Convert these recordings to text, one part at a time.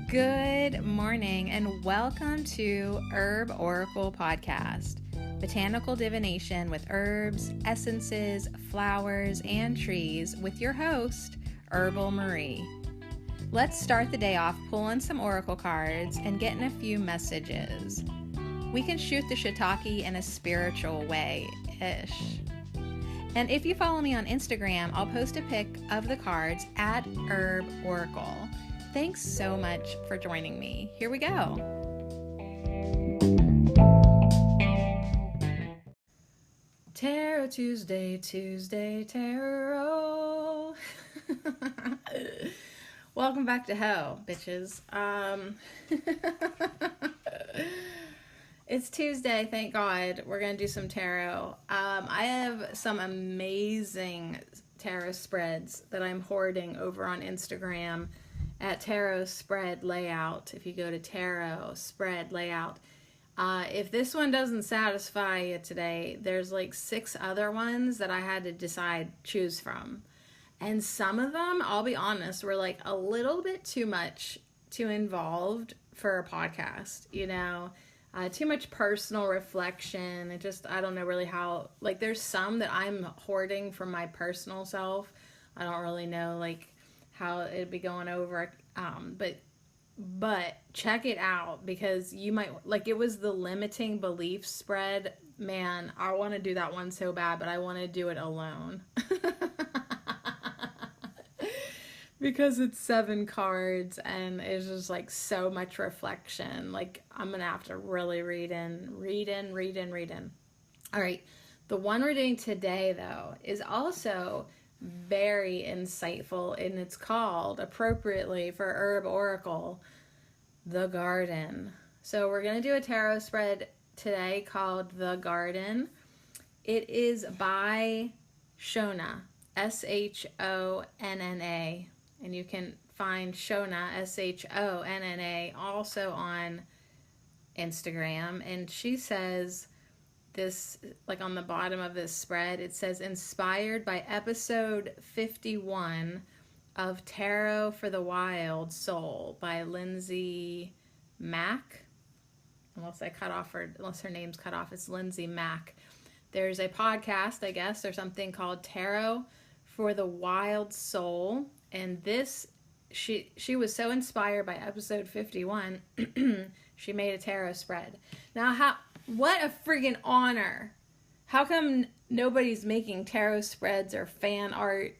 Good morning and welcome to Herb Oracle Podcast, botanical divination with herbs, essences, flowers, and trees with your host, Herbal Marie. Let's start the day off pulling some oracle cards and getting a few messages. We can shoot the shiitake in a spiritual way-ish. And if you follow me on Instagram, I'll post a pic of the cards at Herb Oracle. Thanks so much for joining me. Here we go. Tarot Tuesday, Tarot. Welcome back to hell, bitches. It's Tuesday, thank God. We're going to do some tarot. I have some amazing tarot spreads that I'm hoarding over on Instagram at Tarot Spread Layout. If you go to Tarot Spread Layout. If this one doesn't satisfy you today, there's like 6 other ones that I had to choose from. And some of them, I'll be honest, were like a little bit too involved for a podcast, you know? Too much personal reflection. I don't know really how, like there's some that I'm hoarding from my personal self. I don't really know like how it'd be going over, but check it out because you might, like it was the limiting belief spread. Man, I want to do that one so bad, but I want to do it alone. Because it's 7 cards and it's just like so much reflection. Like I'm going to have to really read in. All right. The one we're doing today though is also very insightful and it's called appropriately for Herb Oracle, The Garden. So we're going to do a tarot spread today called The Garden. It is by Shona, Shonna. And you can find Shona, Shonna, also on Instagram. And she says this, like on the bottom of this spread, it says, inspired by episode 51 of Tarot for the Wild Soul by Lindsay Mack. Unless her name's cut off, it's Lindsay Mack. There's a podcast, I guess, or something called Tarot for the Wild Soul. And this, she was so inspired by episode 51, she made a tarot spread. Now, what a friggin' honor. How come nobody's making tarot spreads or fan art?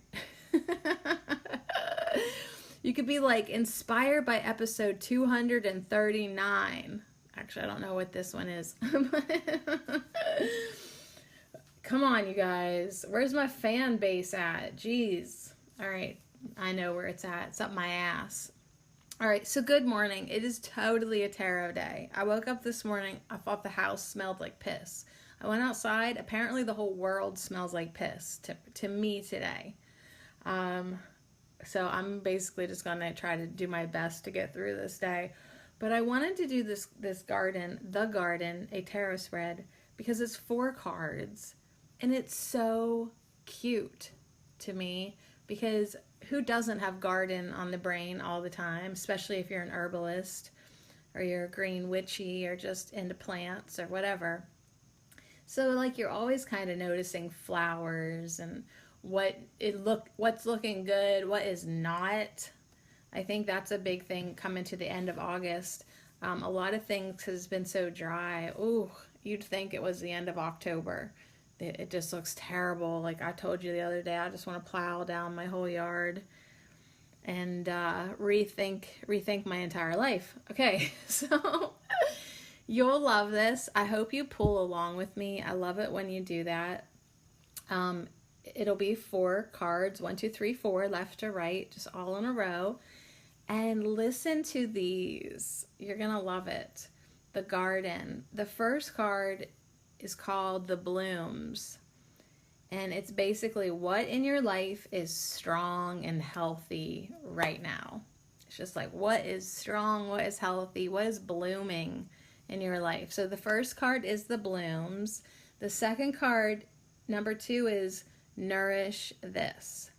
You could be like, inspired by episode 239. Actually, I don't know what this one is. Come on, you guys. Where's my fan base at? Jeez. All right. I know where it's at. It's up my ass. All right, so good morning. It is totally a tarot day. I woke up this morning. I thought the house smelled like piss. I went outside. Apparently, the whole world smells like piss to me today. So I'm basically just going to try to do my best to get through this day. But I wanted to do this garden, The Garden, a tarot spread, because it's 4 cards. And it's so cute to me because who doesn't have garden on the brain all the time, especially if you're an herbalist or you're a green witchy or just into plants or whatever. So like you're always kind of noticing flowers and what's looking good, what is not. I think that's a big thing coming to the end of August. A lot of things has been so dry. Ooh, you'd think it was the end of October. It just looks terrible. Like I told you the other day, I just want to plow down my whole yard and rethink my entire life. Okay, so you'll love this. I hope you pull along with me. I love it when you do that. It'll be 4 cards, 1, 2, 3, 4, left to right, just all in a row. And listen to these. You're going to love it. The Garden. The first card is called The Blooms. And it's basically what in your life is strong and healthy right now. It's just like what is strong, what is healthy, what is blooming in your life. So the first card is The Blooms. The second card, number 2, is Nourish This.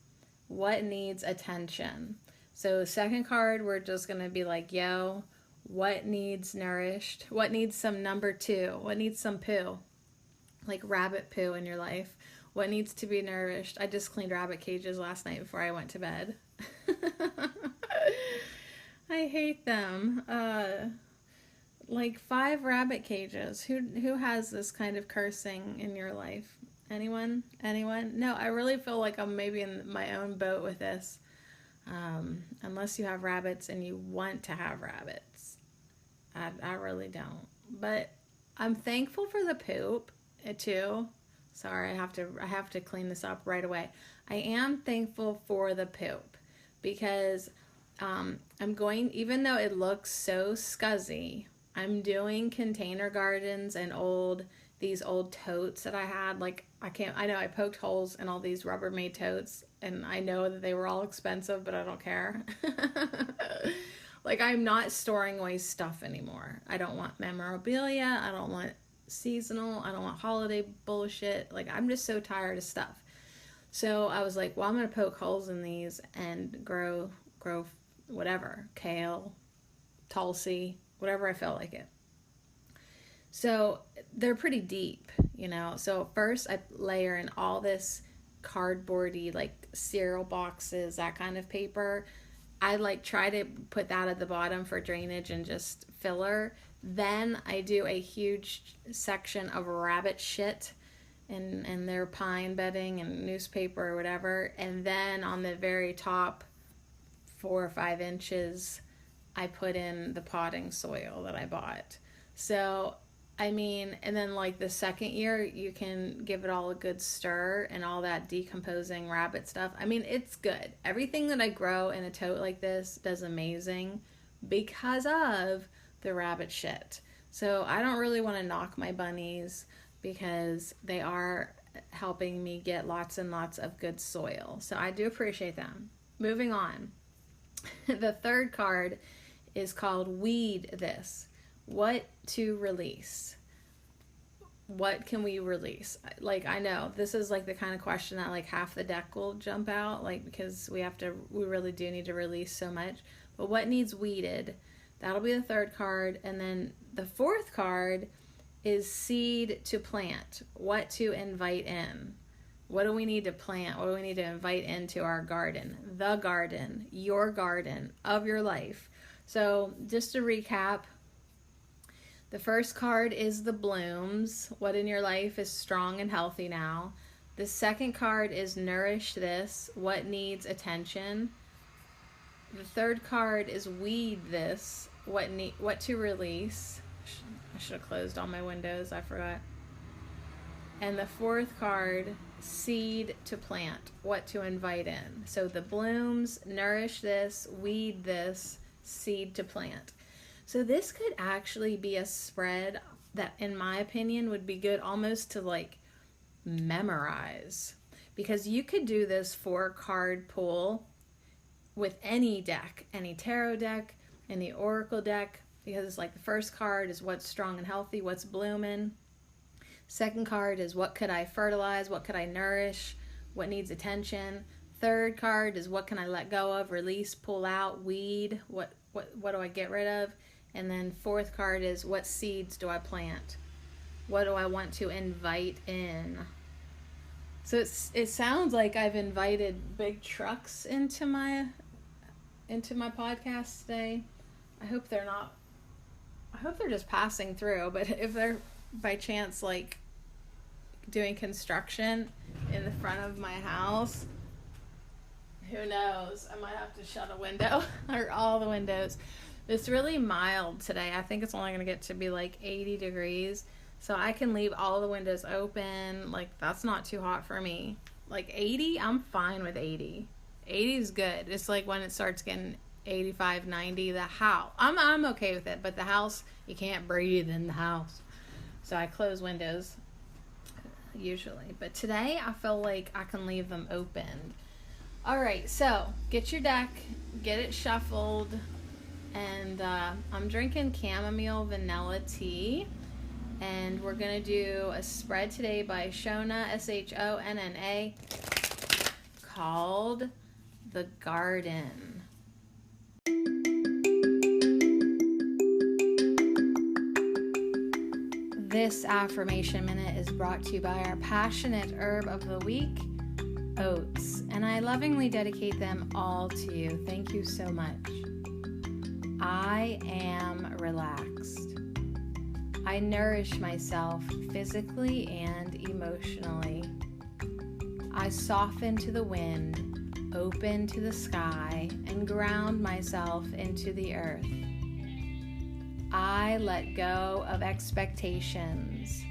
What needs attention? So second card, we're just going to be like, yo, what needs nourished? What needs some number 2? What needs some poo? Like rabbit poo in your life. What needs to be nourished? I just cleaned rabbit cages last night before I went to bed. I hate them. Like 5 rabbit cages. Who has this kind of cursing in your life? Anyone? No, I really feel like I'm maybe in my own boat with this. Unless you have rabbits and you want to have rabbits. I really don't. But I'm thankful for the poop too. Sorry, I have to clean this up right away. I am thankful for the poop because I'm going, even though it looks so scuzzy, I'm doing container gardens and these old totes that I had. Like, I know I poked holes in all these Rubbermaid totes, and I know that they were all expensive, but I don't care. Like, I'm not storing away stuff anymore. I don't want memorabilia. I don't want seasonal. I don't want holiday bullshit. Like, I'm just so tired of stuff. So I was like, well, I'm going to poke holes in these and grow whatever, kale, tulsi, whatever I felt like it. So they're pretty deep, you know. So first I layer in all this cardboardy, like cereal boxes, that kind of paper. I like try to put that at the bottom for drainage and just filler. Then I do a huge section of rabbit shit and their pine bedding and newspaper or whatever. And then on the very top 4 or 5 inches, I put in the potting soil that I bought. So, I mean, and then like the second year, you can give it all a good stir and all that decomposing rabbit stuff. I mean, it's good. Everything that I grow in a tote like this does amazing because of the rabbit shit. So I don't really want to knock my bunnies because they are helping me get lots and lots of good soil. So I do appreciate them. Moving on. The third card is called Weed This. What to release? What can we release? Like, I know this is like the kind of question that like half the deck will jump out, like, because we really do need to release so much. But what needs weeded? That'll be the third card. And then the fourth card is Seed to Plant. What to invite in? What do we need to plant? What do we need to invite into our garden? The garden, your garden of your life. So just to recap, the first card is the blooms. What in your life is strong and healthy now? The second card is Nourish This. What needs attention? The third card is Weed This. What to release? I should have closed all my windows. I forgot. And the fourth card, Seed to Plant. What to invite in. So the blooms, Nourish This, Weed This, Seed to Plant. So this could actually be a spread that, in my opinion, would be good almost to like memorize. Because you could do this 4-card pull with any deck, any tarot deck, any oracle deck, because it's like the first card is what's strong and healthy, what's blooming. Second card is what could I fertilize, what could I nourish, what needs attention. Third card is what can I let go of, release, pull out, weed, what do I get rid of? And then fourth card is what seeds do I plant? What do I want to invite in? So it sounds like I've invited big trucks into my podcast today. I hope they're just passing through, but if they're by chance like doing construction in the front of my house, who knows? I might have to shut a window or all the windows. It's really mild today. I think it's only going to get to be like 80 degrees. So I can leave all the windows open. Like, that's not too hot for me. Like 80, I'm fine with 80. 80 is good. It's like when it starts getting 85, 90, the house. I'm okay with it, but the house, you can't breathe in the house. So I close windows usually. But today I feel like I can leave them open. All right, so get your deck, get it shuffled, and I'm drinking chamomile vanilla tea, and we're going to do a spread today by Shona, S-H-O-N-N-A, called The Garden. This affirmation minute is brought to you by our passionate herb of the week, oats, and I lovingly dedicate them all to you. Thank you so much. I am relaxed. I nourish myself physically and emotionally. I soften to the wind, open to the sky, and ground myself into the earth. I let go of expectations,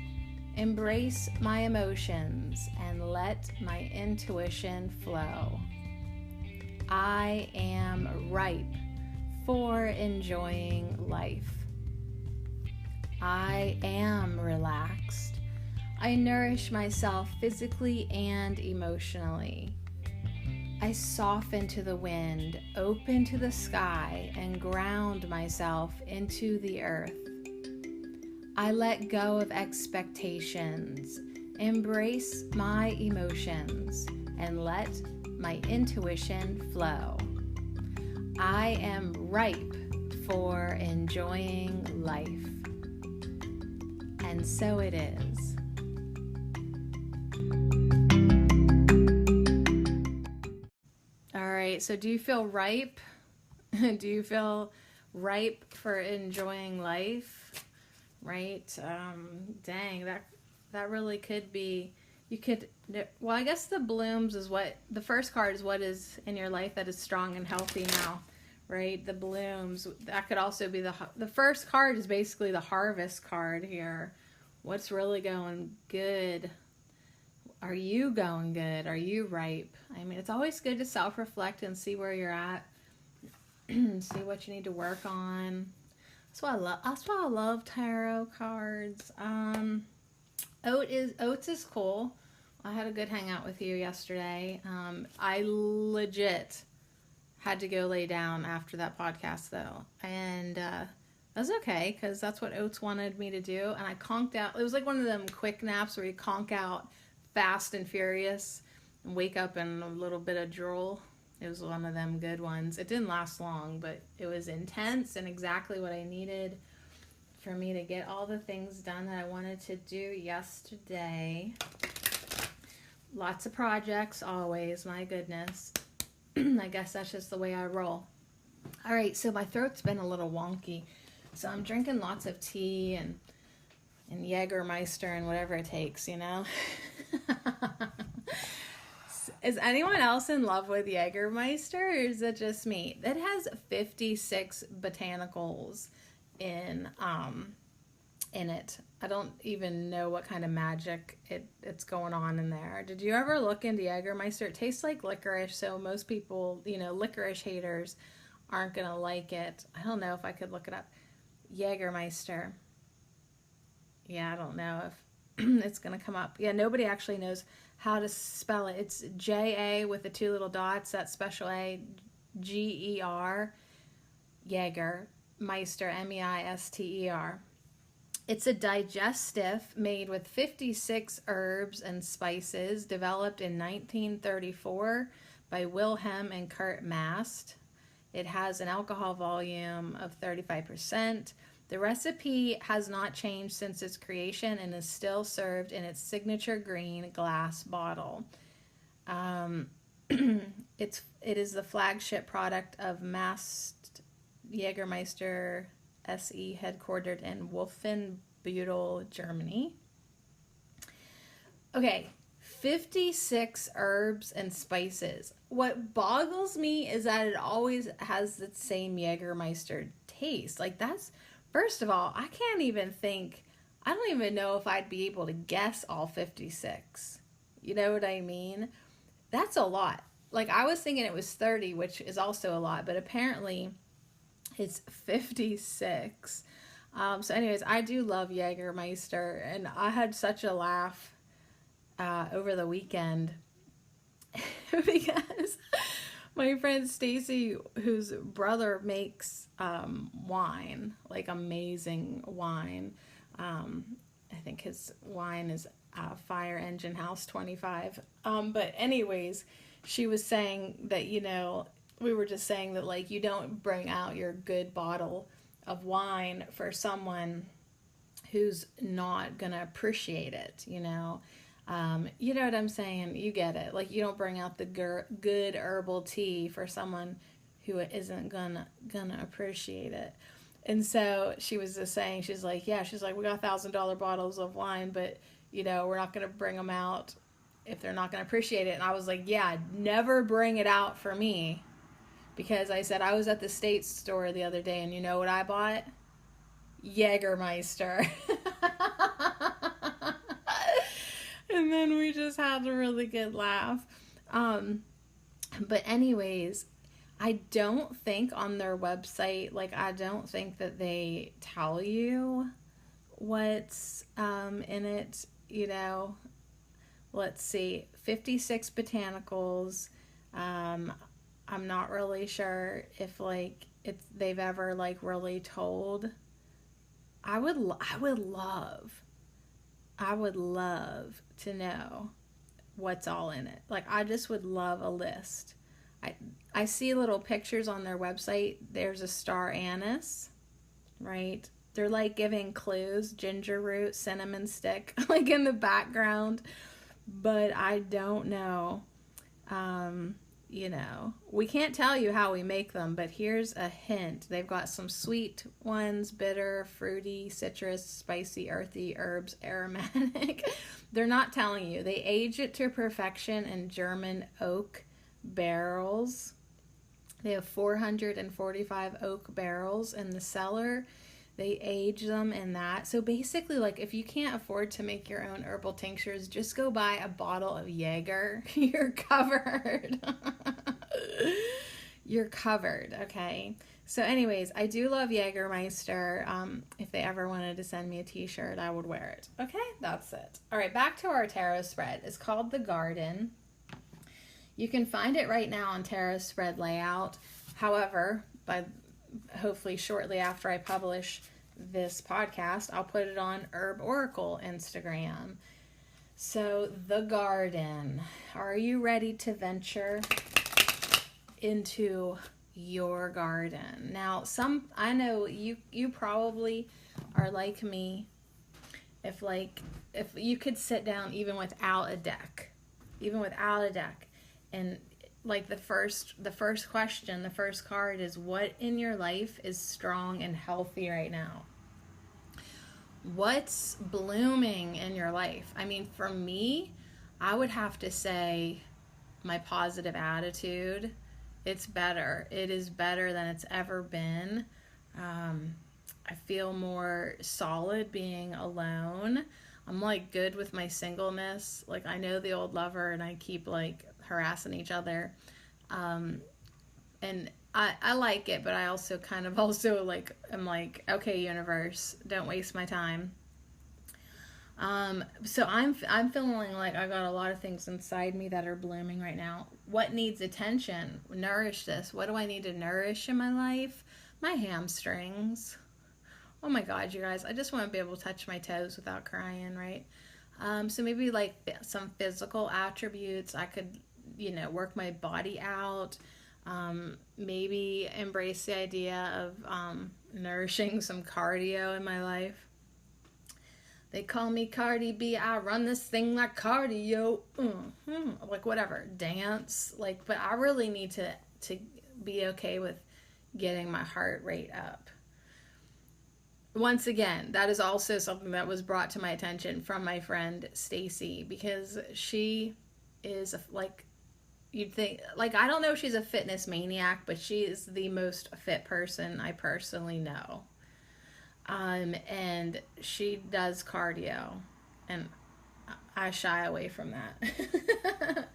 embrace my emotions, and let my intuition flow. I am ripe for enjoying life. I am relaxed. I nourish myself physically and emotionally. I soften to the wind, open to the sky, and ground myself into the earth. I let go of expectations, embrace my emotions, and let my intuition flow. I am ripe for enjoying life. And so it is. All right, so do you feel ripe? Do you feel ripe for enjoying life? Right? Dang, that really could be, well, I guess the blooms is the first card is what is in your life that is strong and healthy now, right? The blooms, that could also be the first card is basically the harvest card here. What's really going good? Are you going good? Are you ripe? I mean, it's always good to self-reflect and see where you're at, see what you need to work on. That's why I love tarot cards. Oats is cool. I had a good hangout with you yesterday. I legit had to go lay down after that podcast though, and that's okay because that's what Oats wanted me to do. And I conked out. It was like one of them quick naps where you conk out fast and furious and wake up in a little bit of drool. It was one of them good ones. It didn't last long, but it was intense and exactly what I needed for me to get all the things done that I wanted to do yesterday. Lots of projects always, my goodness. I guess that's just the way I roll. All right, so my throat's been a little wonky, so I'm drinking lots of tea and Jägermeister and whatever it takes, you know. Is anyone else in love with Jägermeister, or is it just me? It has 56 botanicals in it. I don't even know what kind of magic it's going on in there. Did you ever look into Jägermeister? It tastes like licorice, so most people, licorice haters aren't going to like it. I don't know if I could look it up. Jägermeister. Yeah, I don't know if it's going to come up. Yeah, nobody actually knows how to spell it. It's J-A with the two little dots, that special A, G-E-R, Jägermeister, M-E-I-S-T-E-R. It's a digestive made with 56 herbs and spices, developed in 1934 by Wilhelm and Kurt Mast. It has an alcohol volume of 35%. The recipe has not changed since its creation and is still served in its signature green glass bottle. It is the flagship product of Mast Jägermeister SE, headquartered in Wolfenbüttel, Germany. Okay, 56 herbs and spices. What boggles me is that it always has the same Jägermeister taste. Like, that's, first of all, I don't even know if I'd be able to guess all 56. You know what I mean? That's a lot. Like, I was thinking it was 30, which is also a lot, but apparently it's 56. So anyways, I do love Jägermeister, and I had such a laugh over the weekend because my friend Stacy, whose brother makes wine, like amazing wine. I think his wine is Fire Engine House 25. But anyways, she was saying that, we were just saying that, like, you don't bring out your good bottle of wine for someone who's not gonna appreciate it, you know? You know what I'm saying? You get it. Like, you don't bring out the good herbal tea for someone who isn't gonna appreciate it. And so she was just saying, she's like, yeah, she's like, we got $1,000 bottles of wine, but you know, we're not gonna bring them out if they're not gonna appreciate it. And I was like, yeah, never bring it out for me, because I said I was at the state store the other day, and you know what I bought? Jägermeister. And then we just had a really good laugh. But anyways, I don't think on their website, like, I don't think that they tell you what's in it, you know. Let's see, 56 botanicals. I'm not really sure if, like, if they've ever, like, really told. I would love to know what's all in it. Like, I just would love a list. I see little pictures on their website. There's a star anise, right? They're like giving clues, ginger root, cinnamon stick, like in the background. But I don't know. You know, we can't tell you how we make them, but here's a hint. They've got some sweet ones, bitter, fruity, citrus, spicy, earthy, herbs, aromatic. They're not telling you. They age it to perfection in German oak barrels. They have 445 oak barrels in the cellar. They age them in that. So basically, like, if you can't afford to make your own herbal tinctures, just go buy a bottle of Jaeger. You're covered. You're covered, okay? So anyways, I do love Jägermeister. If they ever wanted to send me a t-shirt, I would wear it. Okay, that's it. All right, back to our tarot spread. It's called The Garden. You can find it right now on Tarot Spread Layout. However, hopefully shortly after I publish this podcast, I'll put it on Herb Oracle Instagram. So, The Garden. Are you ready to venture into your garden? Now, I know you probably are like me. If you could sit down even without a deck, and like the first question, the first card is, what in your life is strong and healthy right now? What's blooming in your life? I mean, for me, I would have to say my positive attitude. It's better. It is better than it's ever been. I feel more solid being alone. I'm like good with my singleness. Like, I know the old lover and I keep like harassing each other. And I like it, but I also kind of also like, I'm like, okay, universe, don't waste my time. So I'm feeling like I got a lot of things inside me that are blooming right now. What needs attention? Nourish this. What do I need to nourish in my life? My hamstrings. Oh my God, you guys, I just want to be able to touch my toes without crying, right? So maybe like some physical attributes. I could, work my body out. Maybe embrace the idea of nourishing some cardio in my life. They call me Cardi B. I run this thing like cardio. Like whatever, dance. Like, but I really need to be okay with getting my heart rate up. Once again, that is also something that was brought to my attention from my friend Stacy, because she is like, you'd think, like, I don't know if she's a fitness maniac, but she is the most fit person I personally know. And she does cardio, and I shy away from that.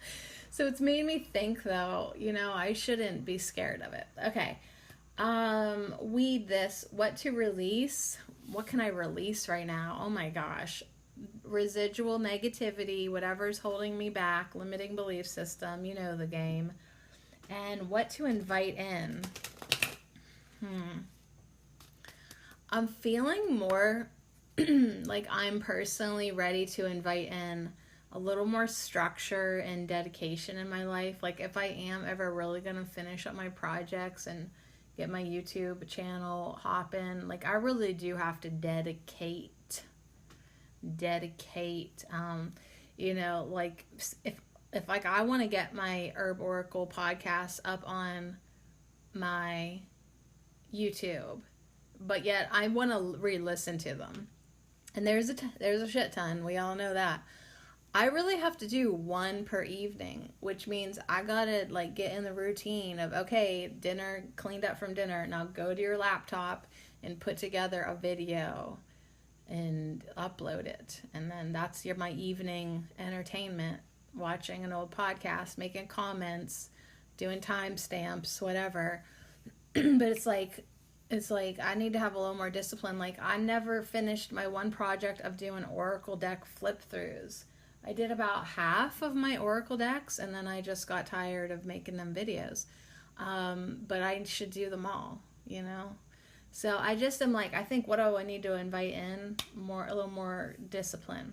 So it's made me think, though, I shouldn't be scared of it. Okay. Weed this. What to release? What can I release right now? Oh my gosh. Residual negativity, whatever's holding me back, limiting belief system, you know the game. And what to invite in? I'm feeling more like I'm personally ready to invite in a little more structure and dedication in my life. Like, if I am ever really going to finish up my projects and get my YouTube channel hopping, like, I really do have to dedicate dedicate. Like if like I want to get my Herb Oracle podcast up on my YouTube, but yet I want to re-listen to them. And there's a shit ton. We all know that. I really have to do one per evening, which means I gotta like get in the routine of, okay, dinner, cleaned up from dinner, now go to your laptop and put together a video and upload it. And then that's my evening entertainment, watching an old podcast, making comments, doing timestamps, whatever. But it's like I need to have a little more discipline. Like, I never finished my one project of doing Oracle deck flip throughs. I did about half of my Oracle decks, and then I just got tired of making them videos. But I should do them all, So I just am like, I think what do I need to invite in? A little more discipline.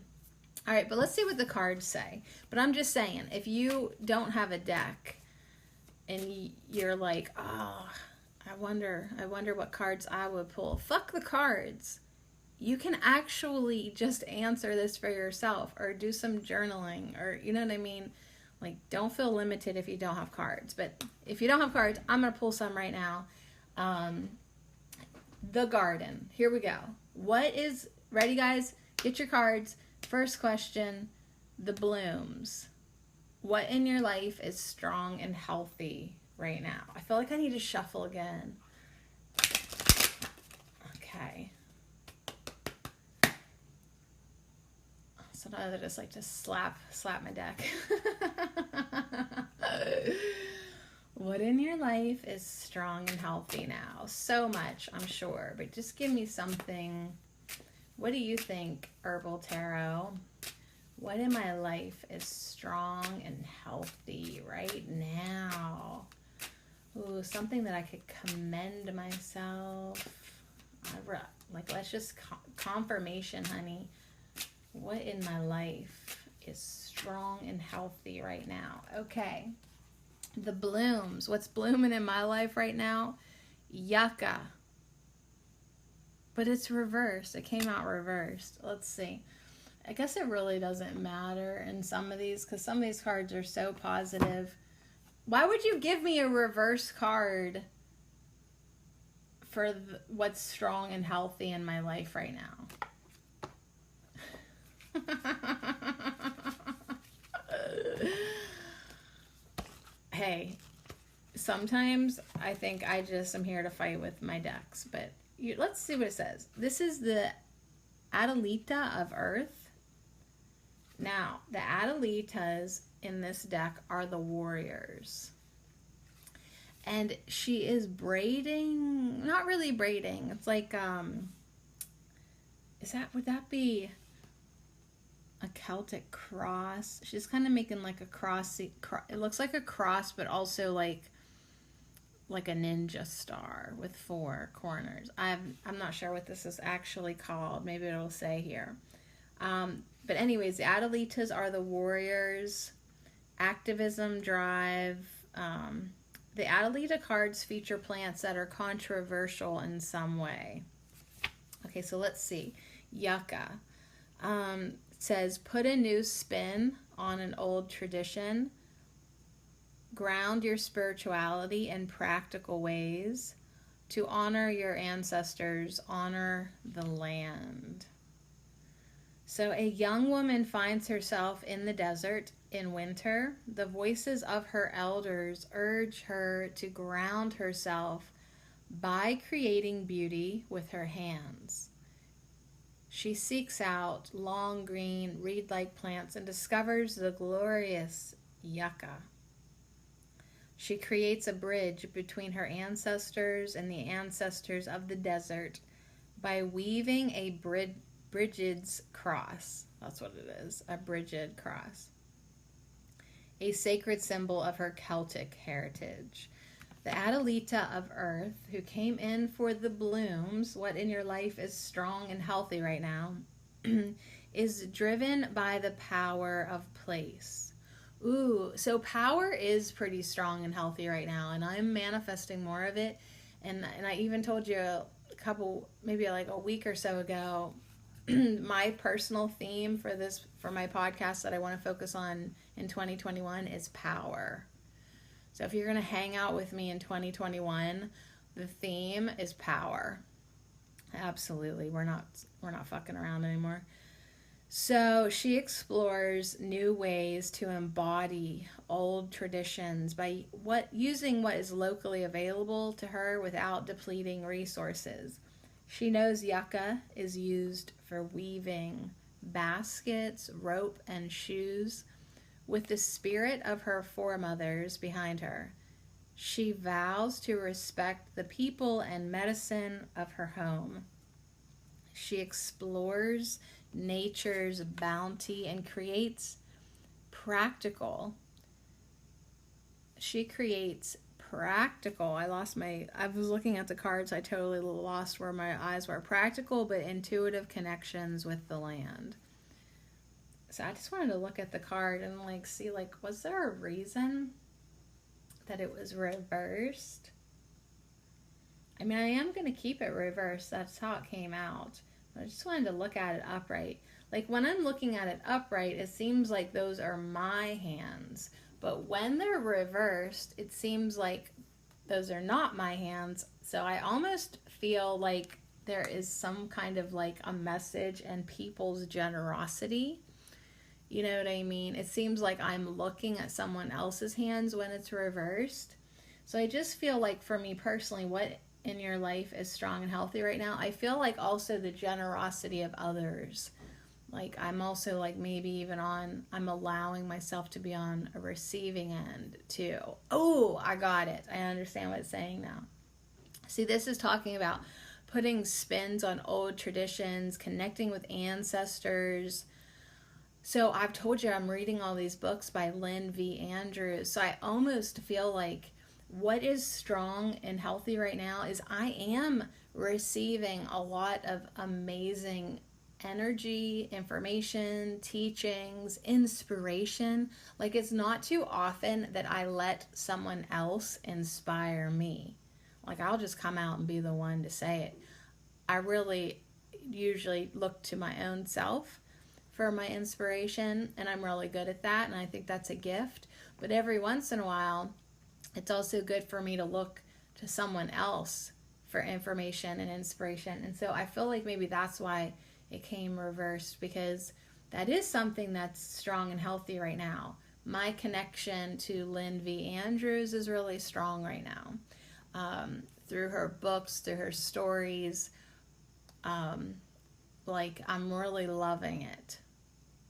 All right, but let's see what the cards say. But I'm just saying, if you don't have a deck and you're like, oh, I wonder what cards I would pull. Fuck the cards. You can actually just answer this for yourself or do some journaling, or you know what I mean? Like, don't feel limited if you don't have cards. But if you don't have cards, I'm going to pull some right now. The garden. Here we go. Ready, guys? Get your cards. First question, the blooms. What in your life is strong and healthy right now? I feel like I need to shuffle again. Okay. Sometimes I just like to slap my deck. What in your life is strong and healthy now? So much, I'm sure, but just give me something. What do you think, Herbal Tarot? What in my life is strong and healthy right now? Ooh, something that I could commend myself. Let's just confirmation, honey. What in my life is strong and healthy right now? Okay. The blooms. What's blooming in my life right now? Yucca. But it's reversed. It came out reversed. Let's see. I guess it really doesn't matter in some of these, because some of these cards are so positive. Why would you give me a reverse card for what's strong and healthy in my life right now? Hey, sometimes I think I just am here to fight with my decks, but let's see what it says. This is the Adelita of Earth. Now, the Adelitas in this deck are the warriors. And she is braiding, not really braiding. It's like, would that be a Celtic cross? She's kind of making like a cross. It looks like a cross, but also like a ninja star with 4 corners. I'm not sure what this is actually called. Maybe it'll say here. But anyways, the Adelitas are the warriors. Activism, drive. The Adelita cards feature plants that are controversial in some way. Okay, so let's see. Yucca. Says, put a new spin on an old tradition. Ground your spirituality in practical ways. To honor your ancestors, honor the land. So a young woman finds herself in the desert in winter. The voices of her elders urge her to ground herself by creating beauty with her hands. She seeks out long green reed-like plants and discovers the glorious yucca. She creates a bridge between her ancestors and the ancestors of the desert by weaving a Brigid's cross. That's what it is, a Brigid cross. A sacred symbol of her Celtic heritage. The Adelita of Earth, who came in for the blooms, what in your life is strong and healthy right now, is driven by the power of place. Ooh, so power is pretty strong and healthy right now, and I'm manifesting more of it. And I even told you a couple, maybe like a week or so ago, my personal theme for my podcast that I want to focus on in 2021 is power. So if you're going to hang out with me in 2021, the theme is power. Absolutely. We're not fucking around anymore. So she explores new ways to embody old traditions by using what is locally available to her without depleting resources. She knows yucca is used for weaving baskets, rope, and shoes with the spirit of her foremothers behind her. She vows to respect the people and medicine of her home. She explores nature's bounty and creates practical. I was looking at the cards, I totally lost where my eyes were. Practical but intuitive connections with the land. So I just wanted to look at the card and see was there a reason that it was reversed? I mean, I am going to keep it reversed. That's how it came out. But I just wanted to look at it upright. When I'm looking at it upright, it seems like those are my hands. But when they're reversed, it seems like those are not my hands. So I almost feel like there is some kind of a message in people's generosity. You know what I mean? It seems like I'm looking at someone else's hands when it's reversed. So I just feel like for me personally, what in your life is strong and healthy right now? I feel like also the generosity of others. I'm also maybe even I'm allowing myself to be on a receiving end too. Oh, I got it. I understand what it's saying now. See, this is talking about putting spins on old traditions, connecting with ancestors. So I've told you I'm reading all these books by Lynn V. Andrews. So I almost feel like what is strong and healthy right now is I am receiving a lot of amazing energy, information, teachings, inspiration. It's not too often that I let someone else inspire me. I'll just come out and be the one to say it. I really usually look to my own self for my inspiration, and I'm really good at that, and I think that's a gift. But every once in a while, it's also good for me to look to someone else for information and inspiration. And so I feel like maybe that's why it came reversed, because that is something that's strong and healthy right now. My connection to Lynn V. Andrews is really strong right now. Through her books, through her stories, I'm really loving it.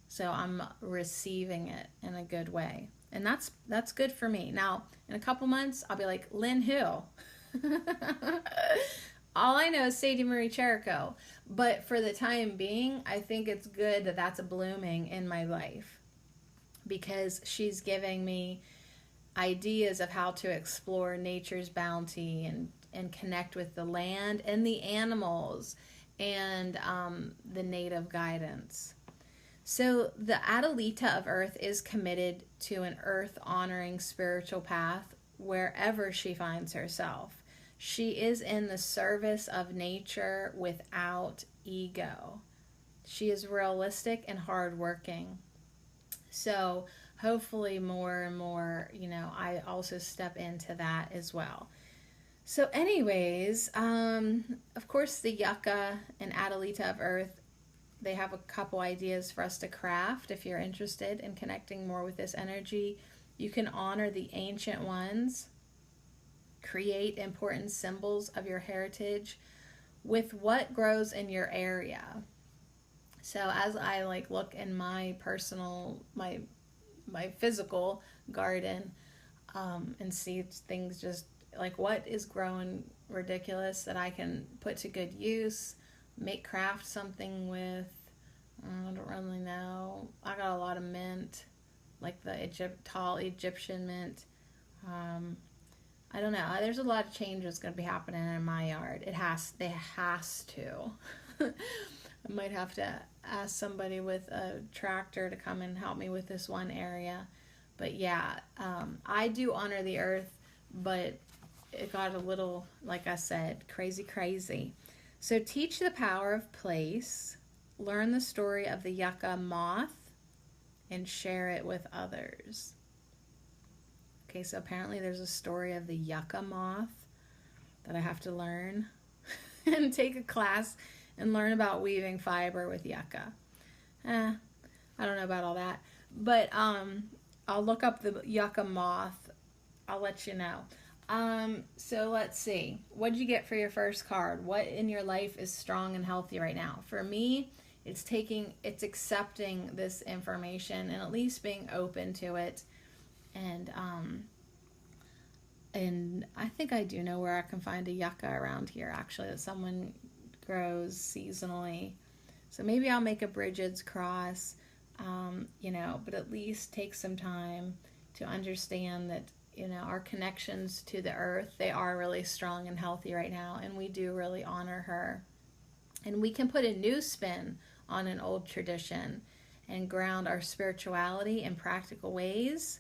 So I'm receiving it in a good way. And that's good for me. Now, in a couple months, I'll be like, Lynn who? All I know is Sadie Marie Cherico. But for the time being, I think it's good that that's blooming in my life, because she's giving me ideas of how to explore nature's bounty and connect with the land and the animals and the native guidance. So the Adelita of Earth is committed to an earth-honoring spiritual path wherever she finds herself. She is in the service of nature without ego. She is realistic and hardworking. So hopefully more and more, I also step into that as well. So anyways, of course the Yucca and Adelita of Earth, they have a couple ideas for us to craft. If you're interested in connecting more with this energy, you can honor the ancient ones, create important symbols of your heritage with what grows in your area. So as I look in my personal, my physical garden, and see things just what is growing ridiculous that I can put to good use, craft something with. I don't really know. I got a lot of mint, the tall Egyptian mint. I don't know. There's a lot of changes going to be happening in my yard. They has to. I might have to ask somebody with a tractor to come and help me with this one area. But yeah, I do honor the earth, but it got a little, like I said, crazy. So teach the power of place. learn the story of the yucca moth and share it with others. Okay, so apparently there's a story of the yucca moth that I have to learn and take a class and learn about weaving fiber with yucca. I don't know about all that, but I'll look up the yucca moth. I'll let you know. So let's see. What did you get for your first card? What in your life is strong and healthy right now? For me, it's accepting this information and at least being open to it. And I think I do know where I can find a yucca around here, actually, that someone grows seasonally. So maybe I'll make a Bridget's cross, but at least take some time to understand that, our connections to the earth, they are really strong and healthy right now, and we do really honor her. And we can put a new spin on an old tradition and ground our spirituality in practical ways.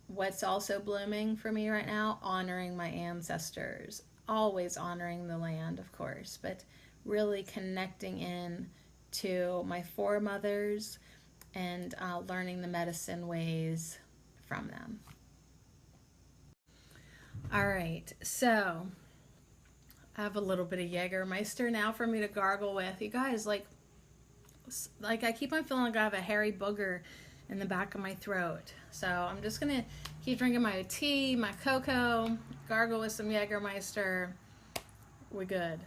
What's also blooming for me right now? Honoring my ancestors. Always honoring the land, of course, but really connecting in to my foremothers and learning the medicine ways from them. All right, so I have a little bit of Jägermeister now for me to gargle with. You guys, like I keep on feeling like I have a hairy booger in the back of my throat. So I'm just going to keep drinking my tea, my cocoa, gargle with some Jägermeister. We're good.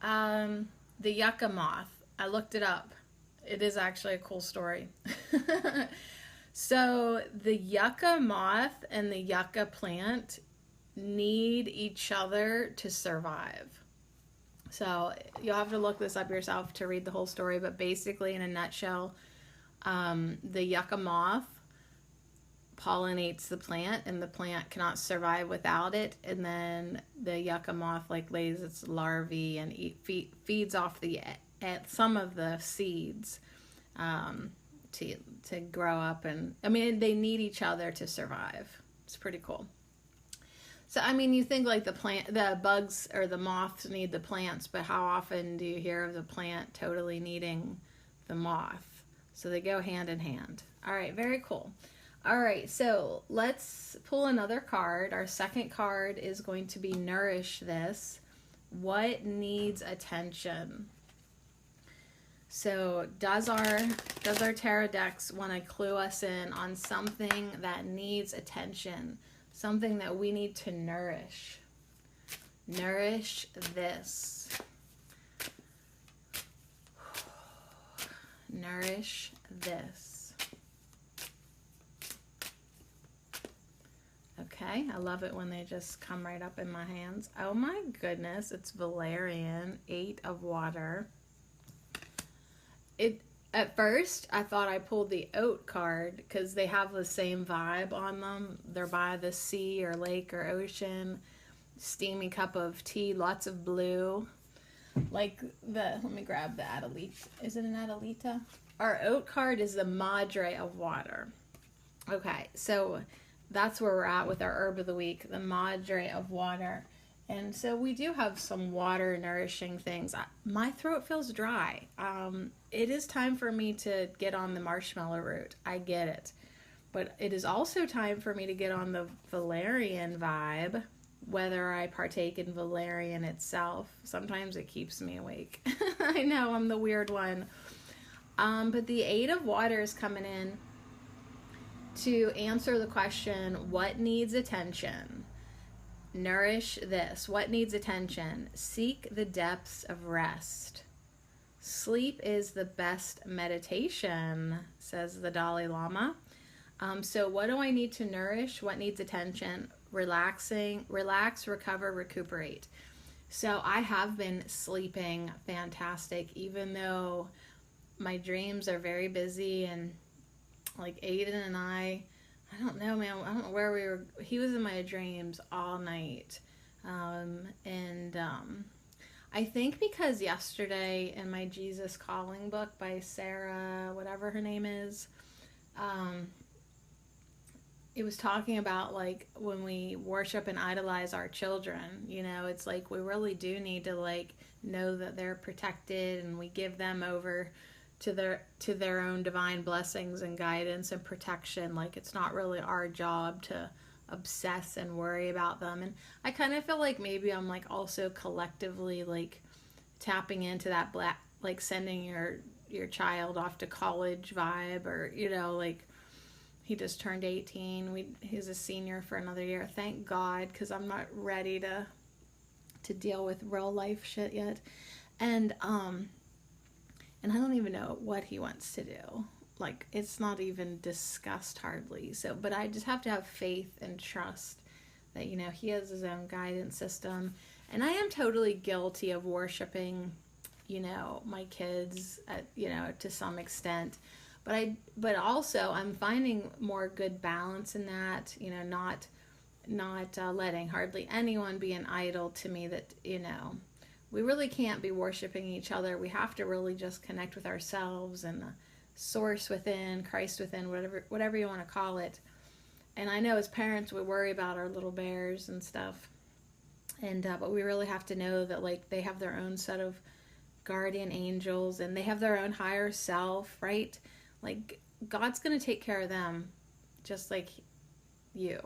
The yucca moth. I looked it up. It is actually a cool story. So the yucca moth and the yucca plant need each other to survive. So you'll have to look this up yourself to read the whole story, but basically in a nutshell, the yucca moth pollinates the plant and the plant cannot survive without it, and then the yucca moth lays its larvae and feeds off some of the seeds to grow up, and they need each other to survive. It's pretty cool. So you think the bugs or the moths need the plants, but how often do you hear of the plant totally needing the moth? So they go hand in hand. All right, very cool. All right, so let's pull another card. Our second card is going to be Nourish This. What needs attention? So does our tarot decks want to clue us in on something that needs attention? Something that we need to nourish. Nourish this. Nourish this. Okay, I love it when they just come right up in my hands. Oh my goodness, it's Valerian, 8 of water. At first, I thought I pulled the oat card because they have the same vibe on them. They're by the sea or lake or ocean, steamy cup of tea, lots of blue. Let me grab the Adelita. Is it an Adelita? Our oat card is the Madre of water. Okay, so that's where we're at with our herb of the week, the Madre of water. And so we do have some water nourishing things. My throat feels dry. It is time for me to get on the marshmallow root. I get it. But it is also time for me to get on the valerian vibe, whether I partake in valerian itself. Sometimes it keeps me awake. I know, I'm the weird one. But the 8 of water is coming in to answer the question, what needs attention? Nourish this. What needs attention? Seek the depths of rest. Sleep is the best meditation, says the Dalai Lama. So what do I need to nourish? What needs attention? Relax, recover, recuperate. So I have been sleeping fantastic, even though my dreams are very busy, and Aiden and I don't know, man. I don't know where we were. He was in my dreams all night. I think because yesterday in my Jesus Calling book by Sarah, whatever her name is, it was talking about like when we worship and idolize our children, it's like we really do need to like know that they're protected, and we give them over to their own divine blessings and guidance and protection. Like it's not really our job to obsess and worry about them. And I kind of feel like maybe I'm like also collectively like tapping into that black, like sending your child off to college vibe, or like he just turned 18. He's a senior for another year. Thank God, because I'm not ready to deal with real life shit yet. And I don't even know what he wants to do. Like it's not even discussed hardly. So, but I just have to have faith and trust that he has his own guidance system. And I am totally guilty of worshiping, my kids to some extent. But also I'm finding more good balance in that, not letting hardly anyone be an idol to me. That we really can't be worshiping each other. We have to really just connect with ourselves and the source within, Christ within, whatever you want to call it. And I know as parents we worry about our little bears and stuff, and but we really have to know that like they have their own set of guardian angels, and they have their own higher self, right? Like God's going to take care of them just like you,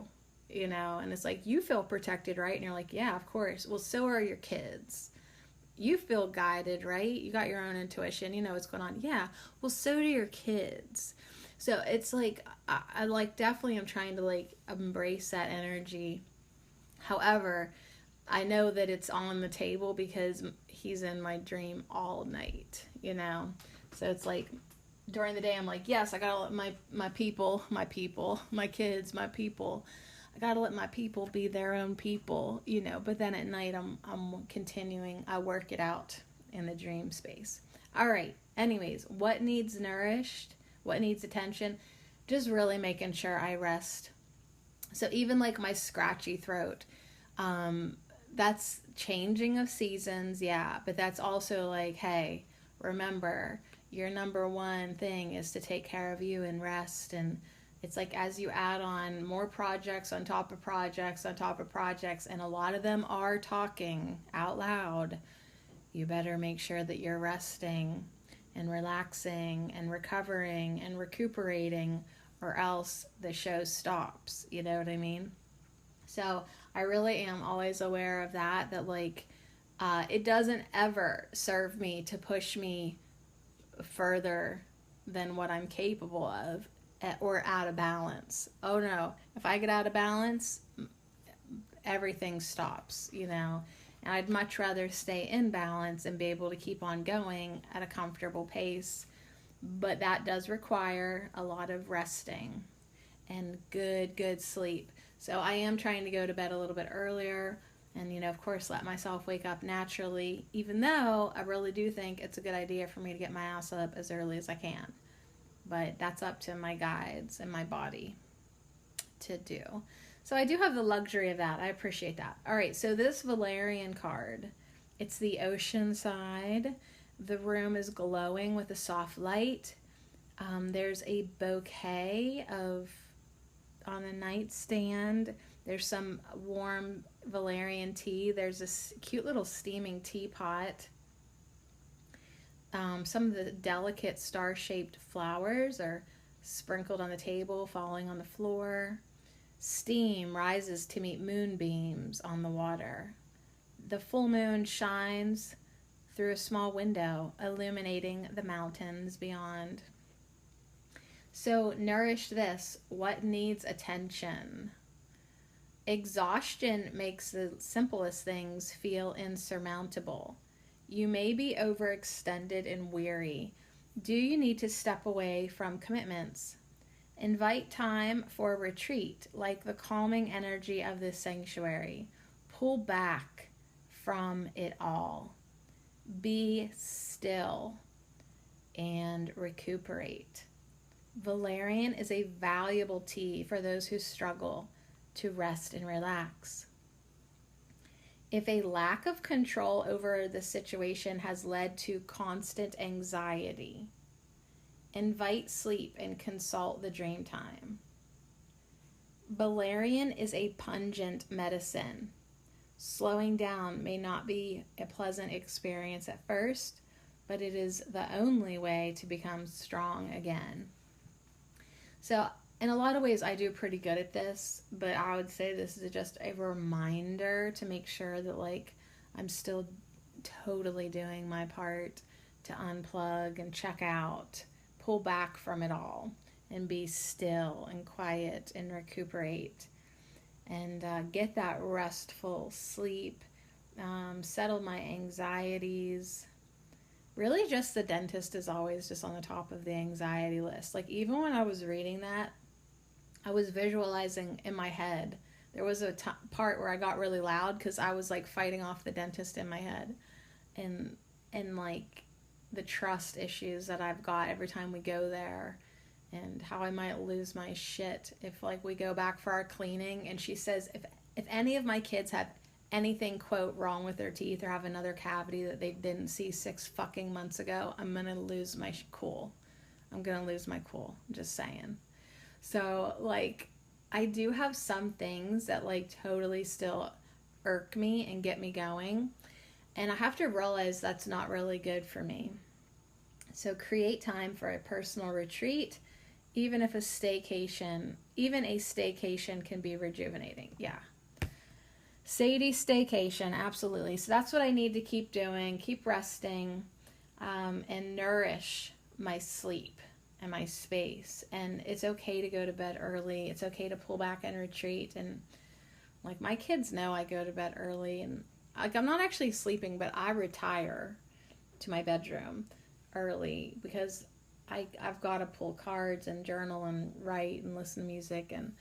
and it's like you feel protected, right? And you're like, yeah, of course. Well, so are your kids. You feel guided, right? You got your own intuition, you know what's going on. Yeah, well, so do your kids. So it's like I like definitely am trying to like embrace that energy. However, I know that it's on the table because he's in my dream all night, So it's like during the day I'm like, yes, I gotta let my kids, my people, I gotta let my people be their own people, But then at night I'm continuing. I work it out in the dream space. All right. Anyways, what needs nourished? What needs attention? Just really making sure I rest. So even like my scratchy throat, that's changing of seasons, yeah. But that's also like, hey, remember, your number one thing is to take care of you and rest. And it's like as you add on more projects on top of projects on top of projects, and a lot of them are talking out loud, you better make sure that you're resting and relaxing and recovering and recuperating, or else the show stops. You know what I mean? So I really am always aware of that like it doesn't ever serve me to push me further than what I'm capable of, or out of balance. Oh no, if I get out of balance, everything stops, And I'd much rather stay in balance and be able to keep on going at a comfortable pace. But that does require a lot of resting and good sleep. So I am trying to go to bed a little bit earlier and, of course, let myself wake up naturally, even though I really do think it's a good idea for me to get my ass up as early as I can. But that's up to my guides and my body to do. So I do have the luxury of that. I appreciate that. All right, so this Valerian card, it's the ocean side. The room is glowing with a soft light. There's a bouquet on a nightstand. There's some warm valerian tea. There's this cute little steaming teapot. Some of the delicate star-shaped flowers are sprinkled on the table, falling on the floor. Steam rises to meet moonbeams on the water. The full moon shines through a small window, illuminating the mountains beyond. So nourish this. What needs attention? Exhaustion makes the simplest things feel insurmountable. You may be overextended and weary. Do you need to step away from commitments? Invite time for retreat, like the calming energy of this sanctuary. Pull back from it all. Be still and recuperate. Valerian is a valuable tea for those who struggle to rest and relax. If a lack of control over the situation has led to constant anxiety, invite sleep and consult the dream time. Valerian is a pungent medicine. Slowing down may not be a pleasant experience at first, but it is the only way to become strong again. So, in a lot of ways, I do pretty good at this, but I would say this is just a reminder to make sure that, like, I'm still totally doing my part to unplug and check out, pull back from it all, and be still and quiet and recuperate and get that restful sleep, settle my anxieties. Really, just the dentist is always just on the top of the anxiety list. Like, even when I was reading that, I was visualizing in my head. There was a part where I got really loud because I was like fighting off the dentist in my head, and like the trust issues that I've got every time we go there, and how I might lose my shit if like we go back for our cleaning and she says if any of my kids have anything quote wrong with their teeth or have another cavity that they didn't see 6 fucking months ago, I'm gonna lose my cool. I'm gonna lose my cool. I'm just saying. So like I do have some things that like totally still irk me and get me going, and I have to realize that's not really good for me. So create time for a personal retreat. Even a staycation can be rejuvenating. Yeah. Sadie staycation, absolutely. So that's what I need to keep doing, keep resting, and nourish my sleep and my space. And it's okay to go to bed early. It's okay to pull back and retreat. And like my kids know I go to bed early, and like I'm not actually sleeping, but I retire to my bedroom early because I've got to pull cards and journal and write and listen to music, and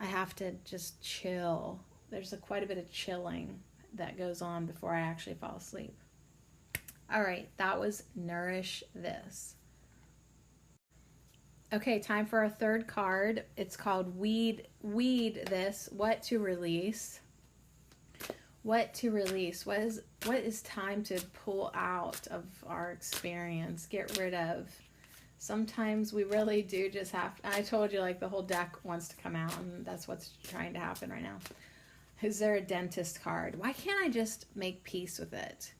I have to just chill. There's quite a bit of chilling that goes on before I actually fall asleep. All right, that was Nourish This. Okay, time for our third card. It's called Weed This, What to Release. What to release? What is time to pull out of our experience, get rid of? Sometimes we really do just have, I told you like the whole deck wants to come out, and that's what's trying to happen right now. Is there a dentist card? Why can't I just make peace with it?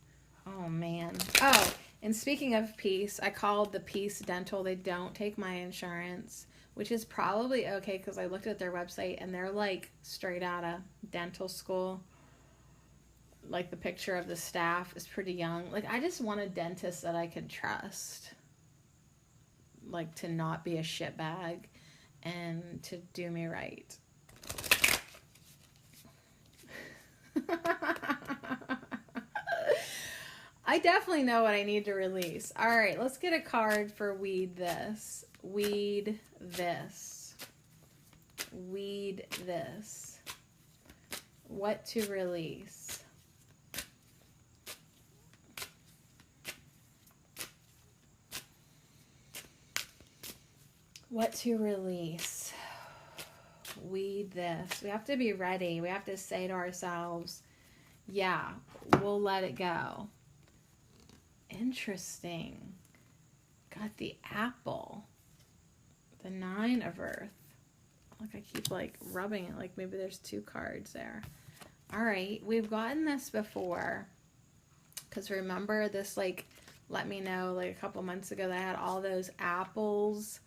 Oh man. Oh, and speaking of peace, I called the Peace Dental. They don't take my insurance, which is probably okay because I looked at their website and they're like straight out of dental school. Like the picture of the staff is pretty young. Like I just want a dentist that I could trust. Like to not be a shitbag and to do me right. I definitely know what I need to release. All right, let's get a card for Weed This. Weed This. Weed This. What to release. What to release. Weed this. We have to be ready. We have to say to ourselves, yeah, we'll let it go. Interesting. Got the apple. The 9 of Earth. Like I keep like rubbing it like maybe there's 2 cards there. All right. We've gotten this before. Because remember this like let me know like a couple months ago that I had all those apples.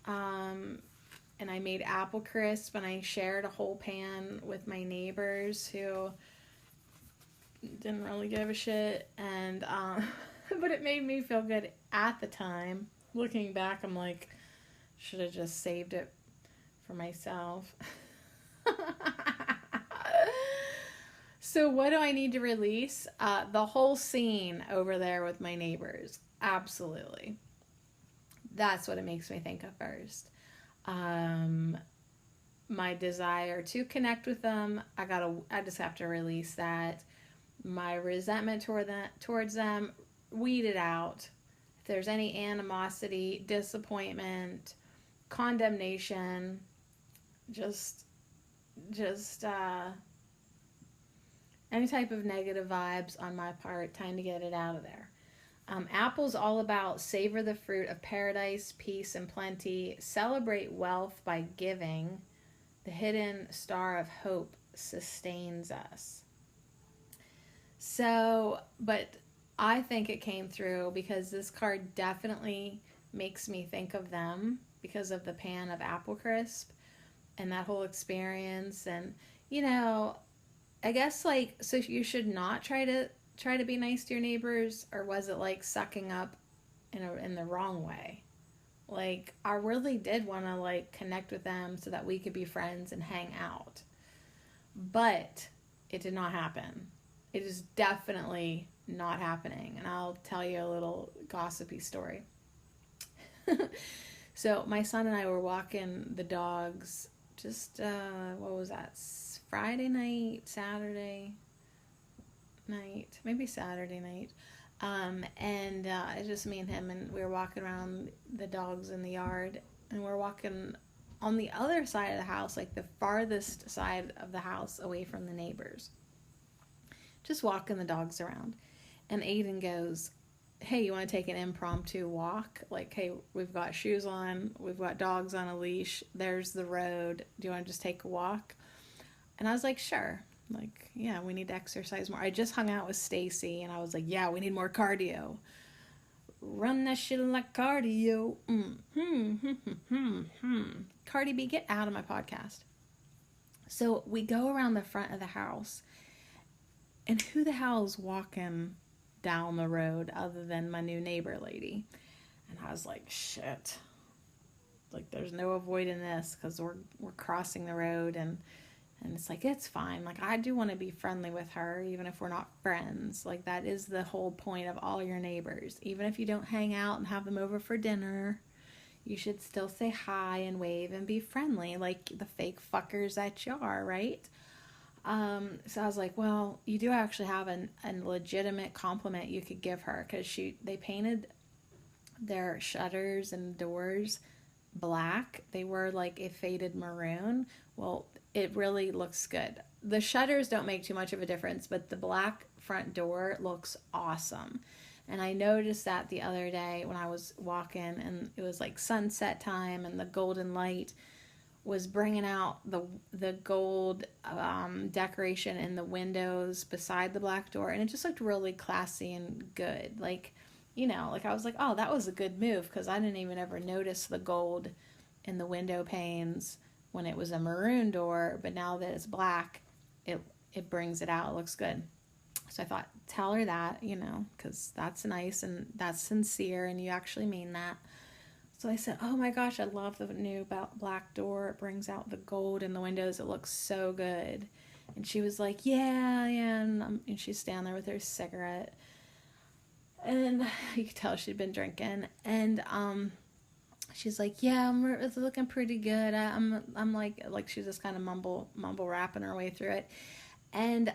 And I made apple crisp, and I shared a whole pan with my neighbors who didn't really give a shit, and but it made me feel good at the time. Looking back, I'm like, should have just saved it for myself. So what do I need to release? The whole scene over there with my neighbors. Absolutely. That's what it makes me think of first. My desire to connect with them, I just have to release that. My resentment towards them, weed it out. If there's any animosity, disappointment, condemnation, just any type of negative vibes on my part, time to get it out of there. Apple's all about savor the fruit of paradise, peace, and plenty. Celebrate wealth by giving. The hidden star of hope sustains us. So, but I think it came through because this card definitely makes me think of them because of the pan of apple crisp and that whole experience. And, you know, I guess like, so you should not try to be nice to your neighbors, or was it like sucking up in the wrong way? Like, I really did want to like connect with them so that we could be friends and hang out. But it did not happen. It is definitely not happening. And I'll tell you a little gossipy story. So my son and I were walking the dogs just, what was that? Friday night, Saturday night, maybe Saturday night. And it's just me and him, and we were walking around the dogs in the yard, and we're walking on the other side of the house, like the farthest side of the house away from the neighbors. Just walking the dogs around. And Aiden goes, hey, you want to take an impromptu walk? Like, hey, we've got shoes on, we've got dogs on a leash, there's the road. Do you want to just take a walk? And I was like, sure. Like, yeah, we need to exercise more. I just hung out with Stacy, and I was like, yeah, we need more cardio. Run that shit like cardio. Cardi B, get out of my podcast. So we go around the front of the house, and who the hell is walking down the road other than my new neighbor lady? And I was like, shit. Like, there's no avoiding this because we're crossing the road, and it's like, it's fine. Like, I do want to be friendly with her, even if we're not friends. Like, that is the whole point of all your neighbors. Even if you don't hang out and have them over for dinner, you should still say hi and wave and be friendly, like the fake fuckers that you are, right? So I was like, well, you do actually have a legitimate compliment you could give her, because they painted their shutters and doors black. They were like a faded maroon. Well, it really looks good. The shutters don't make too much of a difference, but the black front door looks awesome. And I noticed that the other day when I was walking, and it was like sunset time, and the golden light was bringing out the gold decoration in the windows beside the black door, and it just looked really classy and good. Like, you know, like I was like, oh, that was a good move, because I didn't even ever notice the gold in the window panes when it was a maroon door, but now that it's black, it brings it out. It looks good. So I thought, tell her that, you know, because that's nice and that's sincere and you actually mean that. So I said, oh my gosh, I love the new black door. It brings out the gold in the windows. It looks so good. And she was like, yeah. And she's standing there with her cigarette. And you could tell she'd been drinking. And she's like, yeah, it's looking pretty good. I'm like she's just kind of mumble rapping her way through it. And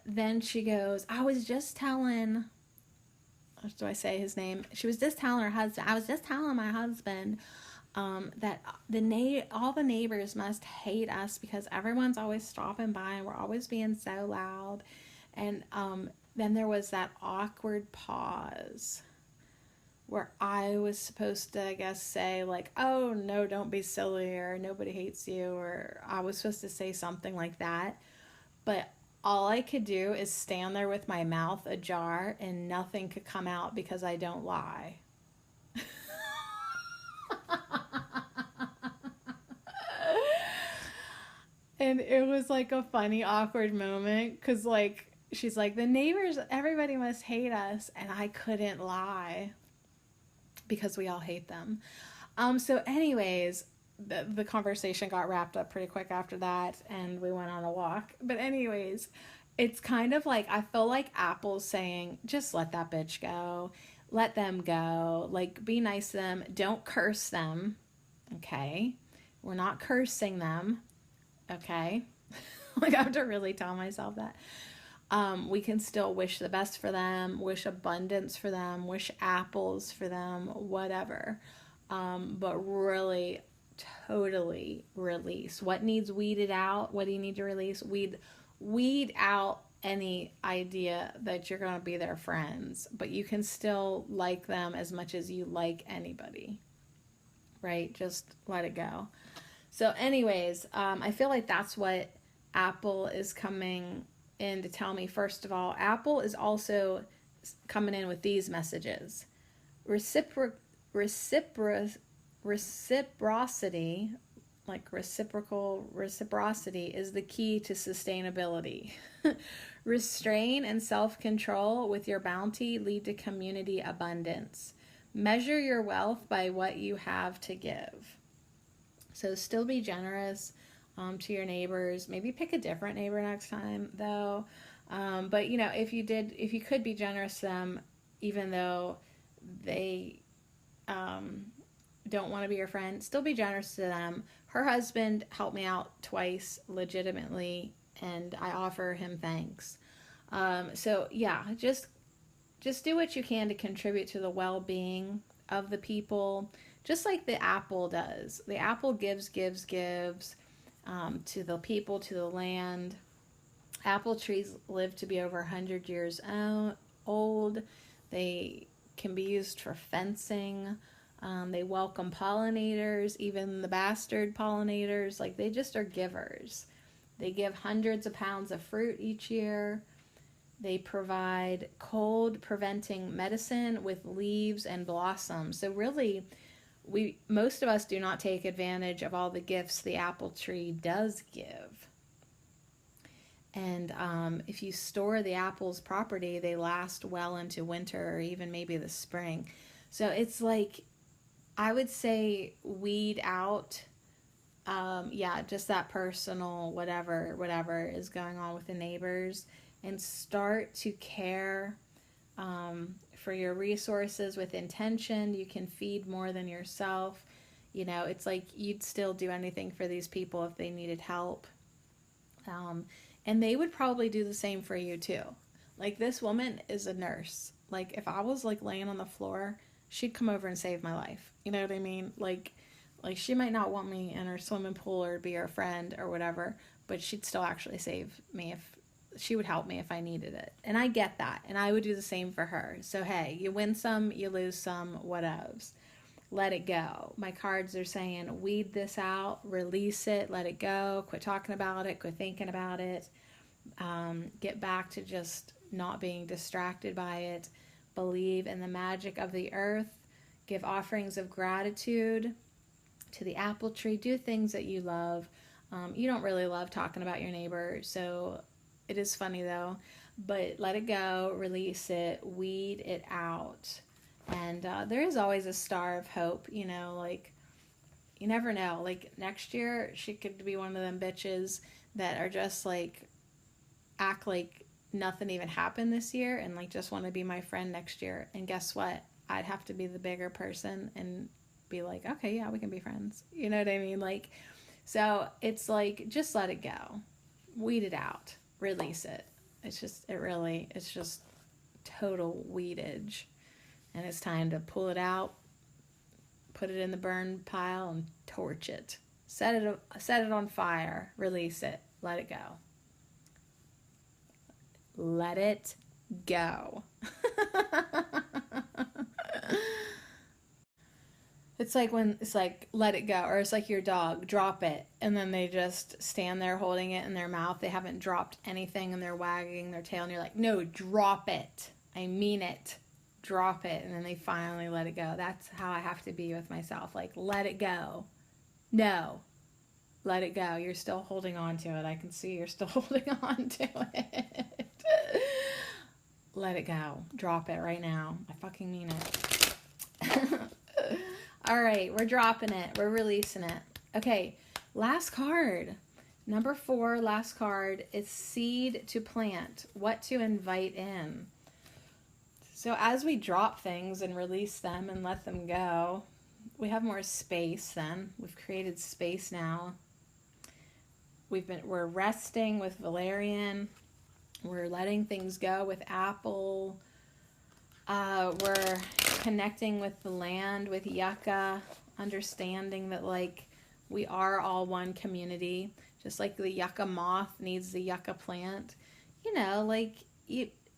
then she goes, I was just telling, do I say his name? She was just telling her husband, I was just telling my husband that all the neighbors must hate us because everyone's always stopping by and we're always being so loud. And then there was that awkward pause where I was supposed to, I guess, say like, oh no, don't be silly, or nobody hates you, or I was supposed to say something like that. But all I could do is stand there with my mouth ajar and nothing could come out because I don't lie. And it was like a funny, awkward moment because like, she's like, the neighbors, everybody must hate us. And I couldn't lie because we all hate them. So anyways, the conversation got wrapped up pretty quick after that, and we went on a walk. But anyways, it's kind of like, I feel like Apple's saying, just let that bitch go. Let them go. Like, be nice to them. Don't curse them. Okay? We're not cursing them. Okay? Like, I have to really tell myself that. We can still wish the best for them, wish abundance for them, wish apples for them, whatever. But really, totally release. What needs weeded out? What do you need to release? Weed out any idea that you're going to be their friends, but you can still like them as much as you like anybody, right? Just let it go. So anyways, I feel like that's what Apple is coming in to tell me. First of all, Apple is also coming in with these messages. Recipro- recipro- Reciprocity, like reciprocity, is the key to sustainability. Restrain and self-control with your bounty lead to community abundance. Measure your wealth by what you have to give. So still be generous to your neighbors. Maybe pick a different neighbor next time, though. But if you could be generous to them, even though they don't want to be your friend, still be generous to them. Her husband helped me out twice legitimately, and I offer him thanks. So yeah, just do what you can to contribute to the well-being of the people, just like the apple does. The apple gives to the people, to the land. Apple trees live to be over 100 years old. They can be used for fencing. They welcome pollinators, even the bastard pollinators. Like, they just are givers. They give hundreds of pounds of fruit each year. They provide cold preventing medicine with leaves and blossoms. So really, most of us do not take advantage of all the gifts the apple tree does give. And if you store the apples properly, they last well into winter or even maybe the spring. So it's like, I would say weed out, just that personal whatever is going on with the neighbors, and start to care for your resources with intention. You can feed more than yourself. It's like you'd still do anything for these people if they needed help. And they would probably do the same for you too. Like, this woman is a nurse. Like, if I was like laying on the floor, she'd come over and save my life. You know what I mean? Like she might not want me in her swimming pool or be her friend or whatever, but she'd still actually save me. If she would help me if I needed it. And I get that. And I would do the same for her. So hey, you win some, you lose some, whatevs. Let it go. My cards are saying, weed this out, release it, let it go, quit talking about it, quit thinking about it. Get back to just not being distracted by it. Believe in the magic of the earth. Give offerings of gratitude to the apple tree. Do things that you love. You don't really love talking about your neighbor, so it is funny though. But let it go, release it, weed it out. And there is always a star of hope, like, you never know. Like, next year, she could be one of them bitches that are just like, act like nothing even happened this year and like just want to be my friend next year. And guess what? I'd have to be the bigger person and be like, okay, yeah, we can be friends. You know what I mean? Like, so it's like, just let it go. Weed it out. Release it. It's just total weedage. And it's time to pull it out, put it in the burn pile, and torch it. Set it on fire. Release it. Let it go. Let it go. It's like let it go, or it's like your dog, drop it, and then they just stand there holding it in their mouth. They haven't dropped anything, and they're wagging their tail, and you're like, no, drop it. I mean it. Drop it. And then they finally let it go. That's how I have to be with myself. Like, let it go. No. Let it go. You're still holding on to it. I can see you're still holding on to it. Let it go. Drop it right now. I fucking mean it. All right, we're dropping it. We're releasing it. Okay, last card. Number 4, last card, is seed to plant. What to invite in. So as we drop things and release them and let them go, we have more space then. We've created space now. We're resting with Valerian. We're letting things go with Apple. We're connecting with the land with Yucca, understanding that like we are all one community, just like the yucca moth needs the yucca plant.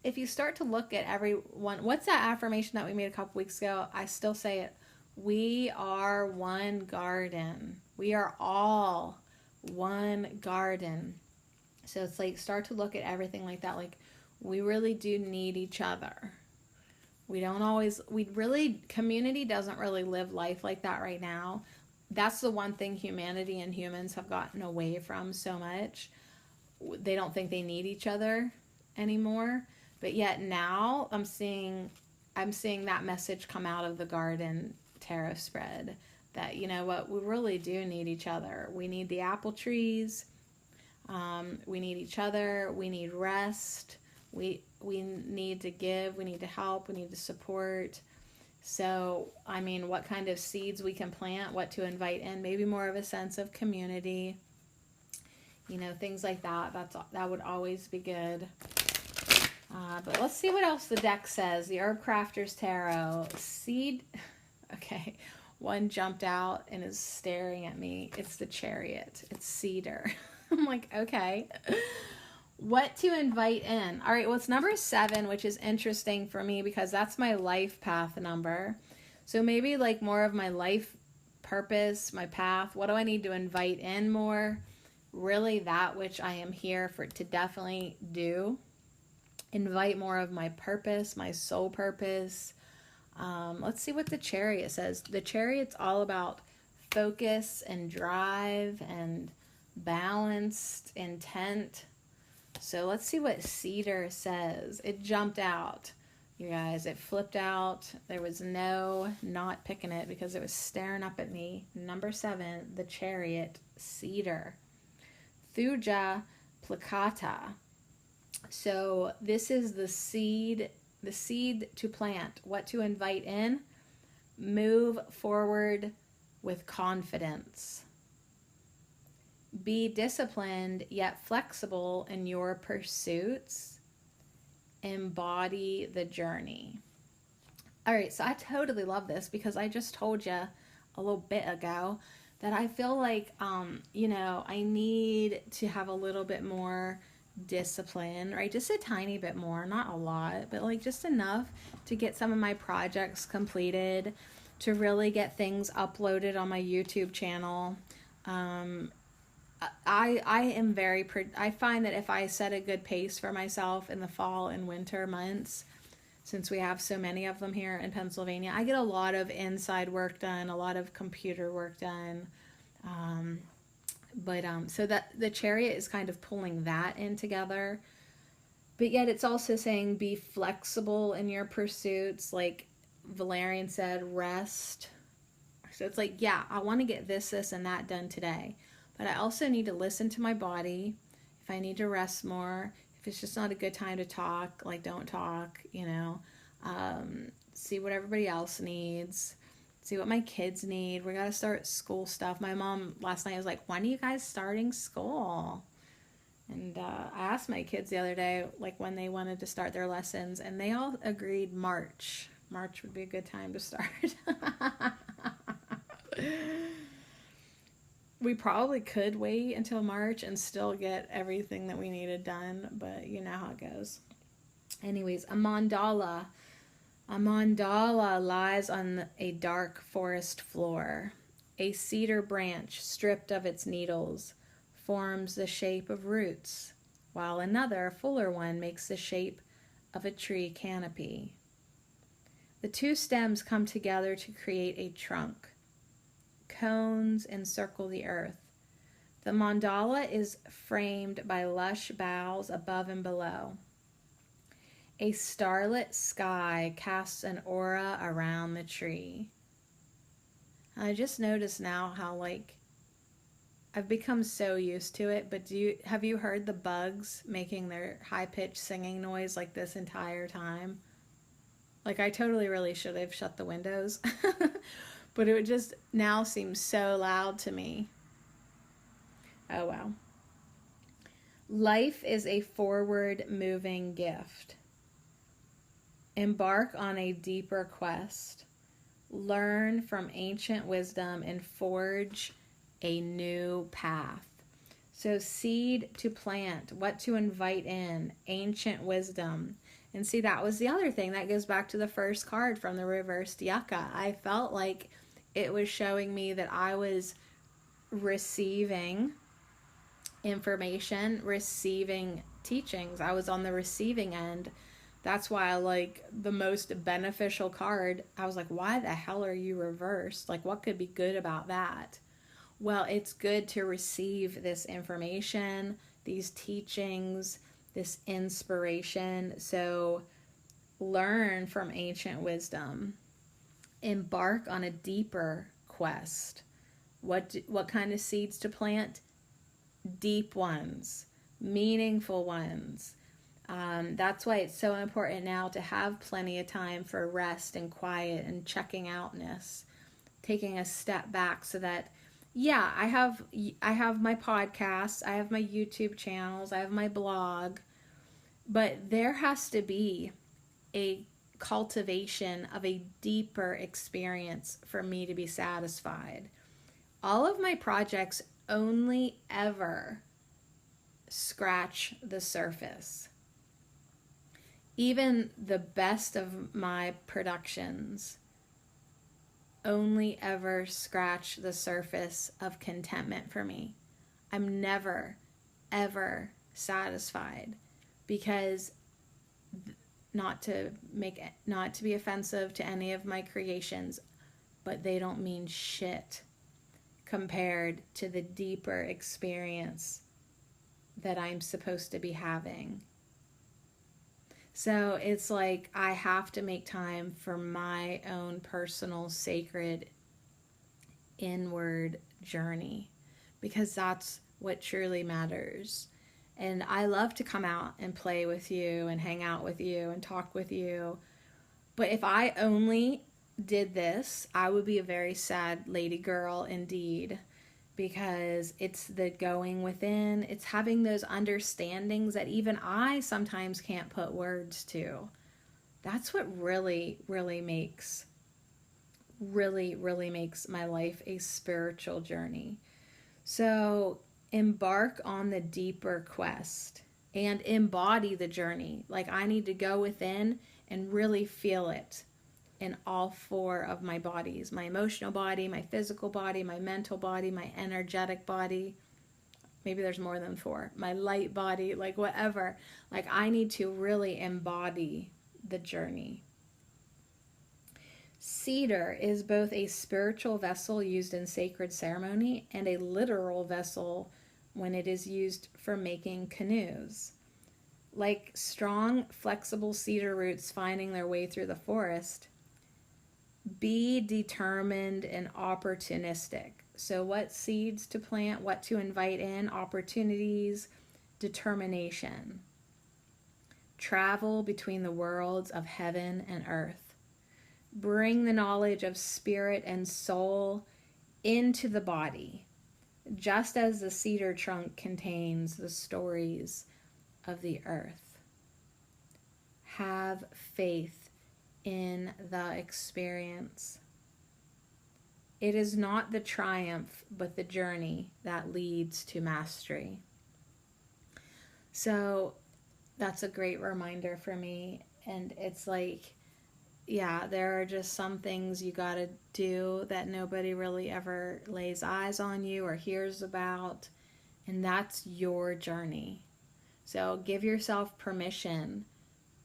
If you start to look at everyone, what's that affirmation that we made a couple weeks ago? I still say it. We are one garden. We are all one garden. So it's like, start to look at everything like that. Like, we really do need each other. Community doesn't really live life like that right now. That's the one thing humanity and humans have gotten away from so much. They don't think they need each other anymore. But yet now I'm seeing that message come out of the garden tarot spread, that, you know what, we really do need each other. We need the apple trees. We need each other. We need rest. We need to give. We need to help. We need to support. So, I mean, what kind of seeds we can plant, what to invite in, maybe more of a sense of community, you know, things like that. That would always be good. But let's see what else the deck says. The Herb Crafter's Tarot. Seed. Okay. One jumped out and is staring at me. It's the Chariot. It's cedar. I'm like, okay. What to invite in? All right, well, it's number 7, which is interesting for me because that's my life path number. So maybe like more of my life purpose, my path. What do I need to invite in more? Really that which I am here for, to definitely do. Invite more of my purpose, my soul purpose. Let's see what the Chariot says. The Chariot's all about focus and drive and balanced intent. So let's see what cedar says. It jumped out, you guys. It flipped out. There was no not picking it because it was staring up at me. Number 7, the Chariot, cedar. Thuja plicata. So this is the seed to plant. What to invite in? Move forward with confidence. Be disciplined yet flexible in your pursuits. Embody the journey. All right, so I totally love this because I just told you a little bit ago that I feel like, you know, I need to have a little bit more discipline, right? Just a tiny bit more, not a lot, but like just enough to get some of my projects completed, to really get things uploaded on my YouTube channel. I find that if I set a good pace for myself in the fall and winter months, since we have so many of them here in Pennsylvania, I get a lot of inside work done, a lot of computer work done. So that the Chariot is kind of pulling that in together. But yet it's also saying be flexible in your pursuits. Like Valerian said, rest. So it's like, yeah, I want to get this, and that done today. But I also need to listen to my body. If I need to rest more, if it's just not a good time to talk, like don't talk, you know. See what everybody else needs. See what my kids need. We got to start school stuff. My mom last night was like, when are you guys starting school? And I asked my kids the other day, like when they wanted to start their lessons, and they all agreed March. March would be a good time to start. We probably could wait until March and still get everything that we needed done, but you know how it goes. Anyways, a mandala. A mandala lies on a dark forest floor. A cedar branch, stripped of its needles, forms the shape of roots, while another, fuller one, makes the shape of a tree canopy. The two stems come together to create a trunk. Cones encircle the earth. The mandala is framed by lush boughs above and below. A starlit sky casts an aura around the tree. I just noticed now how, like, I've become so used to it, but have you heard the bugs making their high-pitched singing noise like this entire time? Like, I totally really should have shut the windows. But it would just now seem so loud to me. Oh, wow. Life is a forward-moving gift. Embark on a deeper quest. Learn from ancient wisdom and forge a new path. So seed to plant, what to invite in, ancient wisdom. And see, that was the other thing. That goes back to the first card from the reversed yucca. I felt like it was showing me that I was receiving information, receiving teachings. I was on the receiving end. That's why I like the most beneficial card. I was like, why the hell are you reversed? Like, what could be good about that? Well, it's good to receive this information, these teachings, this inspiration. So learn from ancient wisdom. Embark on a deeper quest. What kind of seeds to plant? Deep ones, meaningful ones. That's why it's so important now to have plenty of time for rest and quiet and checking outness, taking a step back so that, yeah, I have my podcasts, I have my YouTube channels, I have my blog, but there has to be a cultivation of a deeper experience for me to be satisfied. All of my projects only ever scratch the surface. Even the best of my productions only ever scratch the surface of contentment for me. I'm never, ever satisfied, because not to be offensive to any of my creations, but they don't mean shit compared to the deeper experience that I'm supposed to be having. So it's like I have to make time for my own personal sacred inward journey, because that's what truly matters. And I love to come out and play with you and hang out with you and talk with you. But if I only did this, I would be a very sad lady girl indeed, because it's the going within, it's having those understandings that even I sometimes can't put words to. That's what really makes my life a spiritual journey. So embark on the deeper quest and embody the journey. Like, I need to go within and really feel it in all four of my bodies: my emotional body, my physical body, my mental body, my energetic body. Maybe there's more than four. My light body, like whatever. Like, I need to really embody the journey. Cedar is both a spiritual vessel used in sacred ceremony and a literal vessel when it is used for making canoes. Like strong, flexible cedar roots finding their way through the forest, be determined and opportunistic. So what seeds to plant, what to invite in, opportunities, determination. Travel between the worlds of heaven and earth. Bring the knowledge of spirit and soul into the body, just as the cedar trunk contains the stories of the earth. Have faith in the experience. It is not the triumph, but the journey that leads to mastery. So that's a great reminder for me. And it's like, yeah, there are just some things you got to do that nobody really ever lays eyes on you or hears about. And that's your journey. So give yourself permission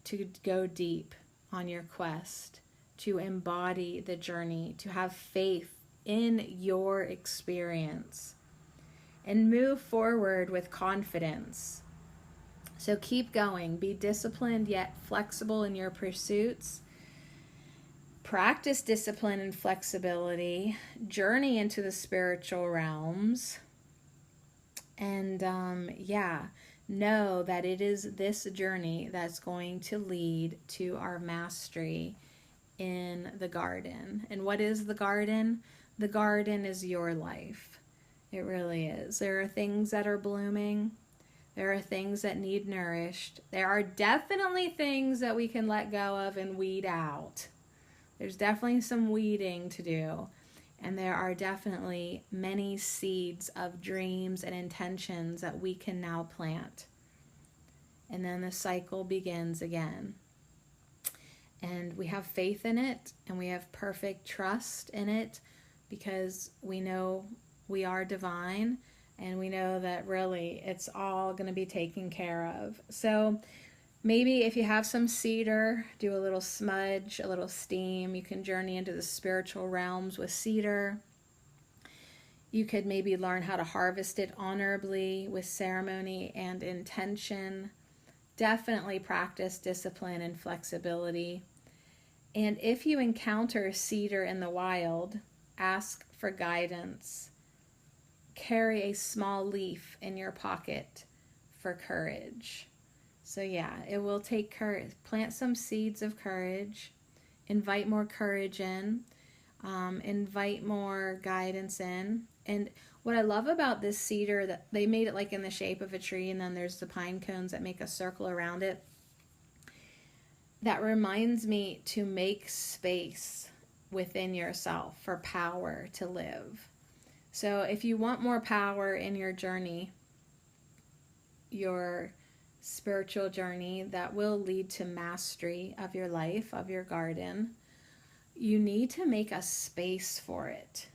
to go deep on your quest, to embody the journey, to have faith in your experience, and move forward with confidence. So keep going. Be disciplined yet flexible in your pursuits. Practice discipline and flexibility. Journey into the spiritual realms. And know that it is this journey that's going to lead to our mastery in the garden. And what is the garden? The garden is your life. It really is. There are things that are blooming. There are things that need nourished. There are definitely things that we can let go of and weed out. There's definitely some weeding to do. And there are definitely many seeds of dreams and intentions that we can now plant. And then the cycle begins again. And we have faith in it, and we have perfect trust in it, because we know We are divine, and we know that really it's all going to be taken care of. So maybe if you have some cedar, do a little smudge, a little steam. You can journey into the spiritual realms with cedar. You could maybe learn how to harvest it honorably with ceremony and intention. Definitely practice discipline and flexibility. And if you encounter cedar in the wild, ask for guidance. Carry a small leaf in your pocket for courage. So yeah, it will take courage. Plant some seeds of courage. Invite more courage in. Invite more guidance in. And what I love about this cedar, that they made it like in the shape of a tree, and then there's the pine cones that make a circle around it. That reminds me to make space within yourself for power to live. So if you want more power in your journey, your spiritual journey that will lead to mastery of your life, of your garden, you need to make a space for it.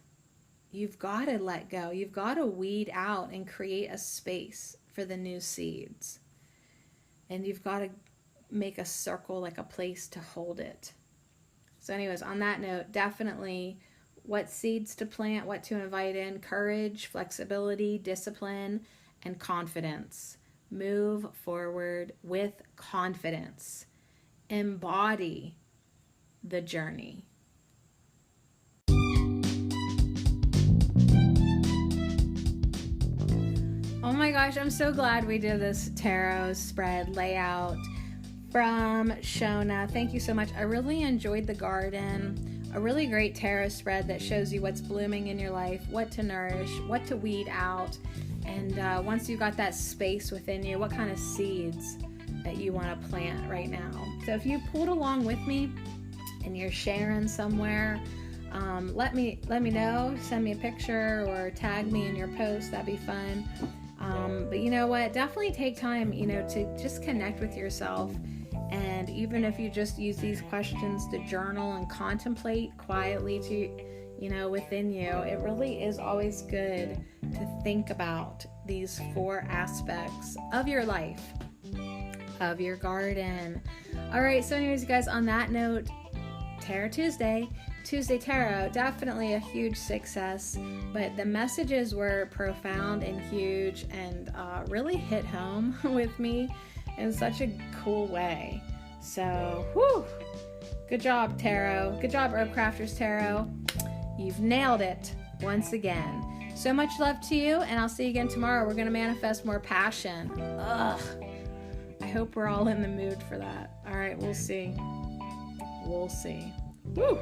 You've got to let go. You've got to weed out and create a space for the new seeds. And you've got to make a circle, like a place to hold it. So anyways, on that note, definitely what seeds to plant, what to invite in: courage, flexibility, discipline, and confidence. Move forward with confidence. Embody the journey. Oh my gosh, I'm so glad we did this tarot spread layout from Shona. Thank you so much. I really enjoyed the garden. A really great tarot spread that shows you what's blooming in your life, what to nourish, what to weed out, and once you've got that space within you, what kind of seeds that you want to plant right now. So if you pulled along with me and you're sharing somewhere, let me know. Send me a picture or tag me in your post. That'd be fun. But you know what? Definitely take time, to just connect with yourself. And even if you just use these questions to journal and contemplate quietly to, within you, it really is always good to think about these 4 aspects of your life, of your garden. All right. So anyways, you guys, on that note, Tarot Tuesday Tarot, definitely a huge success, but the messages were profound and huge and really hit home with me in such a cool way. So, good job, Tarot. Good job, Herb Crafters Tarot. You've nailed it once again. So much love to you, and I'll see you again tomorrow. We're going to manifest more passion. I hope we're all in the mood for that. All right, we'll see. Woo!